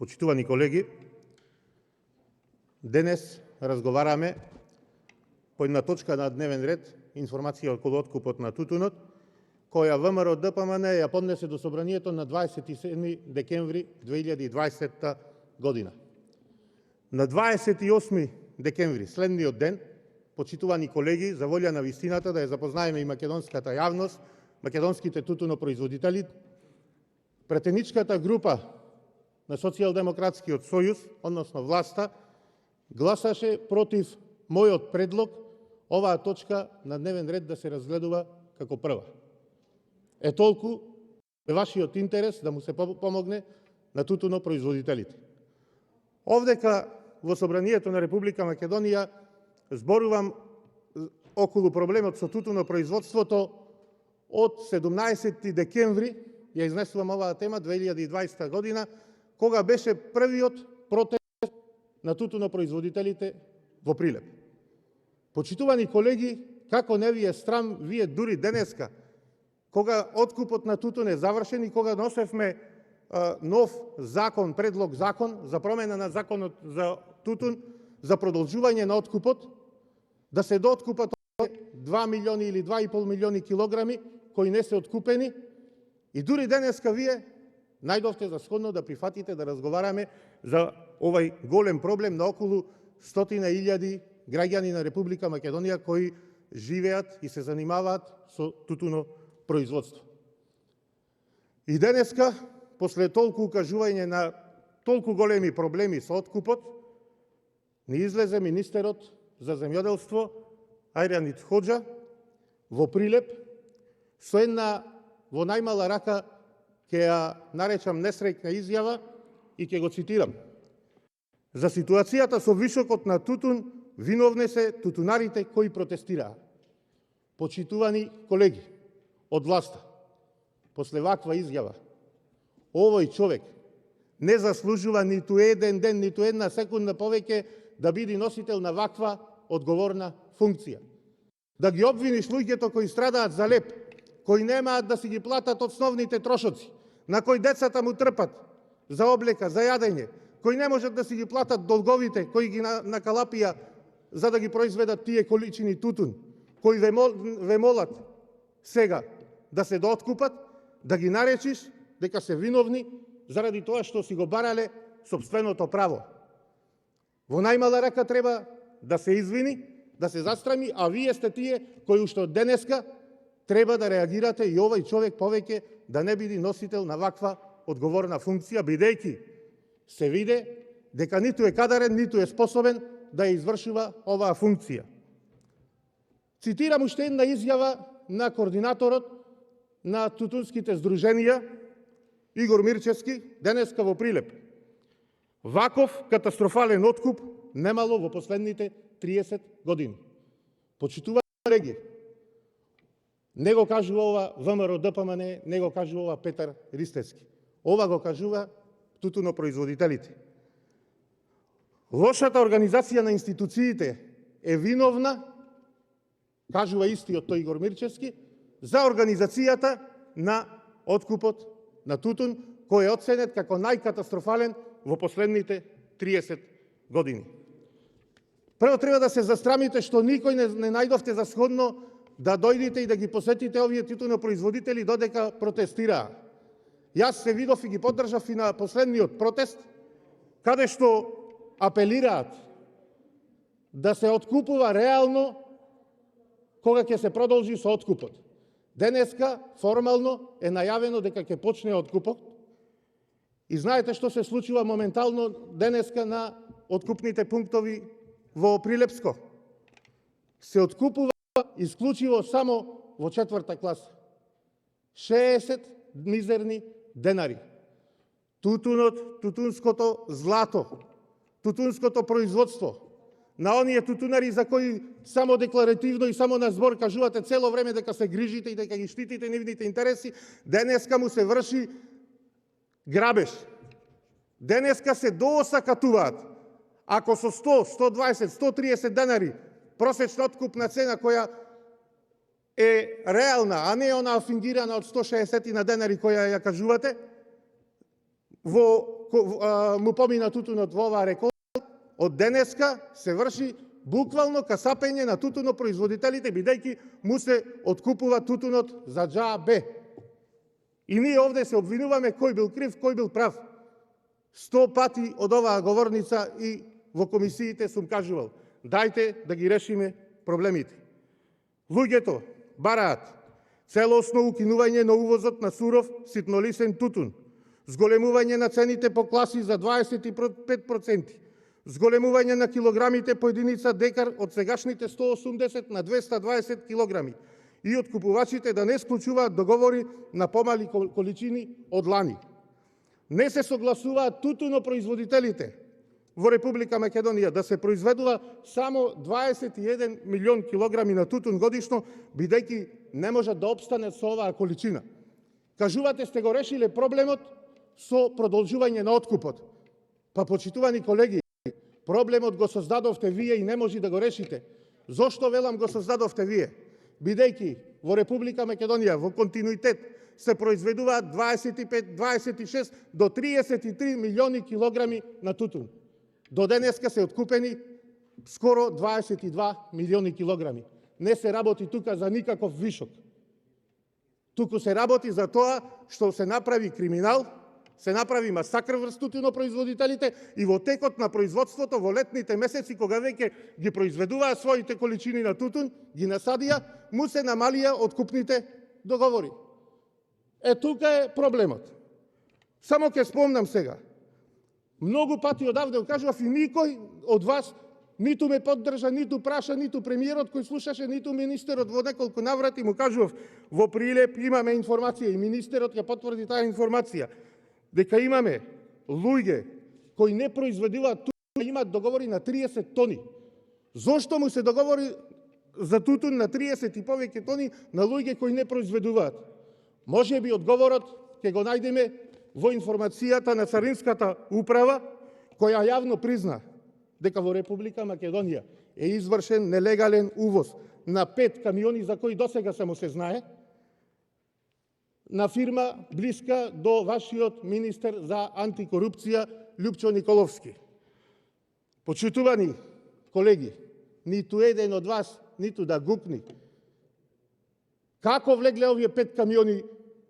Почитувани колеги, денес разговараме по една точка на дневен ред, информација околу откупот на тутунот, која ВМРО-ДПМН ја поднесе до собранието на 27 декември 2020 година. На 28 декември, следниот ден, почитувани колеги, за волја на вистината да ја запознаеме и македонската јавност, македонските тутунопроизводители, претеничката група на Социјалдемократскиот сојуз, односно власта, гласаше против мојот предлог оваа точка на дневен ред да се разгледува како прва. Толку е вашиот интерес да му се помогне на тутунопроизводителите. Овдека во Собранието на Република Македонија зборувам околу проблемот со тутунопроизводството од 17 декември, ја изнесувам оваа тема 2020 година, кога беше првиот протест на тутунопроизводителите во Прилеп. Почитувани колеги, како не ви е срам, вие дури денеска, кога откупот на тутун е завршен и кога носевме нов закон, предлог закон за промена на законот за тутун, за продолжување на откупот, да се дооткупат 2 милиони или 2,5 милиони килограми кои не се откупени, и дури денеска вие најдовте за сходно да прифатите да разговараме за овај голем проблем на околу 100.000 граѓани на Република Македонија кои живеат и се занимаваат со тутунопроизводство. И денеска, после толку укажување на толку големи проблеми со откупот, ни излезе министерот за земјоделство Ајранит Хоџа во Прилеп со една, во најмала рака, ќе ја наречам несреќна изјава и ќе го цитирам. За ситуацијата со вишокот на тутун виновни се тутунарите кои протестираа. Почитувани колеги од власта, после ваква изјава, овој човек не заслужува ниту еден ден, ниту една секунда повеќе да биде носител на ваква одговорна функција. Да ги обвиниш луѓето кои страдаат за леп, кои немаат да си ги платат основните трошоци, на кои децата му трпат за облека, за јадење, кои не можат да си ги платат долговите, кои ги накалапија за да ги произведат тие количини тутун, кои ве молат сега да се дооткупат, да ги наречиш дека се виновни заради тоа што си го барале сопственото право. Во најмала рака треба да се извини, да се застрами, а вие сте тие кои уште од денеска треба да реагирате и овој човек повеќе да не биде носител на ваква одговорна функција, бидејќи се виде дека ниту е кадарен, ниту е способен да ја извршува оваа функција. Цитирам уште една изјава на координаторот на тутунските здруженија Игор Мирчевски денеска во Прилеп. Ваков катастрофален откуп немало во последните 30 години. Почитувани колеги, не го кажува ова ВМРО-ДПМН, не го кажува ова Петар Ристевски. Ова го кажува тутунопроизводителите. Лошата организација на институциите е виновна, кажува истиот тој Игор Мирчевски, за организацијата на откупот на тутун, кој е оценет како најкатастрофален во последните 30 години. Прво треба да се застрамите што никој не најдовте за сходно да дојдете и да ги посетите овие тутунопроизводители додека протестираа. Јас се видов и ги поддржав и на последниот протест, каде што апелираат да се откупува реално кога ќе се продолжи со откупот. Денеска формално е најавено дека ќе почне откупот и знаете што се случува моментално денеска на откупните пунктови во Прилепско. Се откупува исклучиво само во 4-та класа. 60 мизерни денари. Тутунот, тутунското злато, тутунското производство, на оние тутунари за кои само декларативно и само на збор кажувате цело време дека се грижите и дека ги штитите нивните интереси, денеска му се врши грабеж. Денеска се доосакатуваат. Ако со 100, 120, 130 денари просечна откупна цена која е реална, а не она фингирана од 160 на денари која ја кажувате, му помина тутунот во оваа реколта, од денеска се врши буквално касапење на тутунопроизводителите, бидејќи му се откупува тутунот за џабе. И ние овде се обвинуваме кој бил крив, кој бил прав. 100 пати од оваа говорница и во комисиите сум кажувал, дајте да ги решиме проблемите. Луѓето бараат целосно укинување на увозот на суров ситнолисен тутун, зголемување на цените по класи за 25%, зголемување на килограмите по единица декар од сегашните 180 на 220 килограми и откупувачите да не склучуваат договори на помали количини од лани. Не се согласуваат тутунопроизводителите во Република Македонија да се произведува само 21 милион килограми на тутун годишно, бидејќи не можат да обстанат со оваа количина. Кажувате сте го решиле проблемот со продолжување на откупот. Па, почитувани колеги, проблемот го создадовте вие и не може да го решите. Зошто велам го создадовте вие? Бидејќи во Република Македонија во континуитет се произведуваат 25, 26 до 33 милиони килограми на тутун. До денеска се откупени скоро 22 милиони килограми. Не се работи тука за никаков вишок. Туку се работи за тоа што се направи криминал, се направи масакр врз тутунопроизводителите и во текот на производството во летните месеци, кога веќе ги произведуваа своите количини на тутун, ги насадија, му се намалија откупните договори. Тука е проблемот. Само ќе спомнам сега. Многу пати одавде кажував и никој од вас ниту ме поддржа, ниту праша, ниту премиерот кој слушаше, ниту министерот во неколку наврати му кажував во Прилеп имаме информација и министерот ќе потврди таа информација дека имаме луѓе кои не произведуваат тутун, имаат договори на 30 тони. Зошто му се договори за тутун на 30 и повеќе тони на луѓе кои не произведуваат? Може би одговорот ќе го најдеме во информацијата на Царинската управа, која јавно призна дека во Република Македонија е извршен нелегален увоз на 5 камиони за кои досега само се знае, на фирма блиска до вашиот министер за антикорупција Љупчо Николовски. Почитувани колеги, ниту еден од вас ниту да гукни. Како влегле овие 5 камиони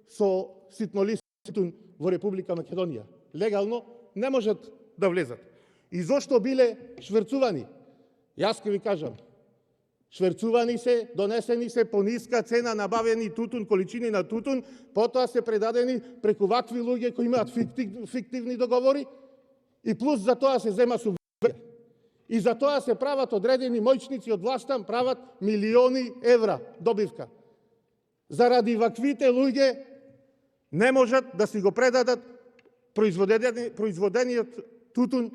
со ситнолист тутун во Република Македонија? Легално не можат да влезат. И зошто биле шверцувани? Јас ќе ви кажам. Шверцувани се, донесени се по ниска цена, набавени тутун, количини на тутун, потоа се предадени преку вакви луѓе кои имаат фиктивни договори и плюс за тоа се зема субвенција. И за тоа се прават одредени мојчници од власта, прават милиони евра добивка. Заради ваквите луѓе не можат да си го предадат производениот тутун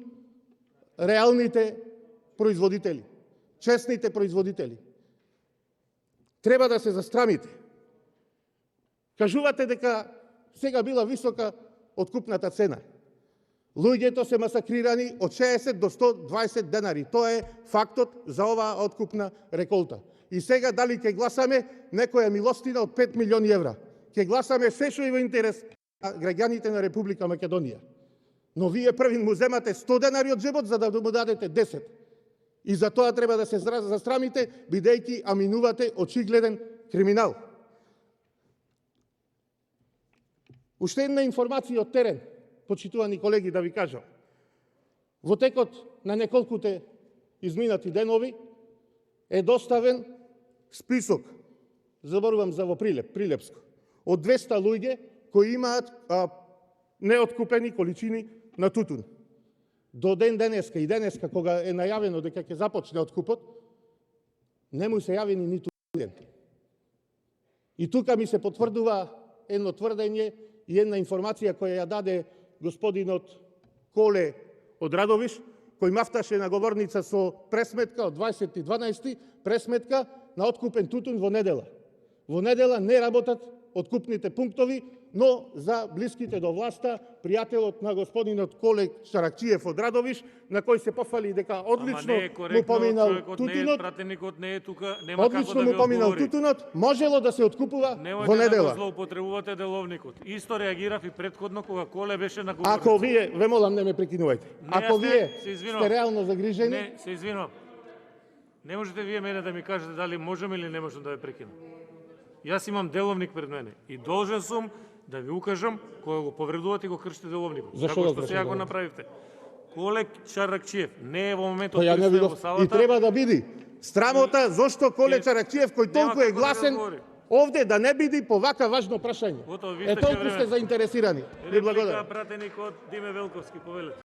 реалните производители, честните производители. Треба да се застрамите. Кажувате дека сега била висока откупната цена. Луѓето се масакрирани од 60 до 120 денари. Тоа е фактот за оваа откупна реколта. И сега дали ќе гласаме некоја милостина од 5 милиони евра? Ќе гласаме се што е во интерес на граѓаните на Република Македонија. Но вие први му земате 100 денари од джебот за да му дадете 10. И за тоа треба да се застрамите, бидејќи аминувате очигледен криминал. Уште една информација од терен, почитувани колеги, да ви кажам. Во текот на неколкуте изминати денови е доставен список, заборувам за во Прилепско, од 200 луѓе кои имаат неоткупени количини на тутун. До ден денеска и денеска, кога е најавено дека ќе започне откупот, не му се јавени ниту ден. И тука ми се потврдува едно тврдење и една информација која ја даде господинот Коле од Радовиш, кој мафташе на говорница со пресметка од 20.12, пресметка на откупен тутун во недела. Во недела не работат откупните пунктови, но за блиските до власта, пријателот на господинот Коле Чаракчиев од Радовиш, на кој се пофали дека одлично му поминал тутунот, пратеникот не е тука, нема како да ви му поминал одговори. тутунот, можело да се откупува во Немојте да недела. го злоупотребувате деловникот. Исто реагирав и претходно кога Коле беше на Ако говорница. вие, ве молам, не ме прекинувајте. Ако јас не, вие се извинувам. сте реално загрижени, Не, се извинувам. Не можете вие мене да ми кажете дали можам или не можам да ве прекинам. Јас имам деловник пред мене и должен сум да ви укажам кога го повредувате и го кршите деловникот. Зашо Како го што кршите сега го деловникот? направивте. Коле Чаракчиев не е во моментот Па ја не присутен во видов. салата. И треба да биди. Страмота зошто Коле И- Чаракчиев, кој Нема толку е како да ви гласен, одговори. овде да не биди по вака важно прашање. Готово, ви Е, истече толку времето. сте заинтересирани. Ви Реплика благодарам. пратеникот Диме Велковски, повелете.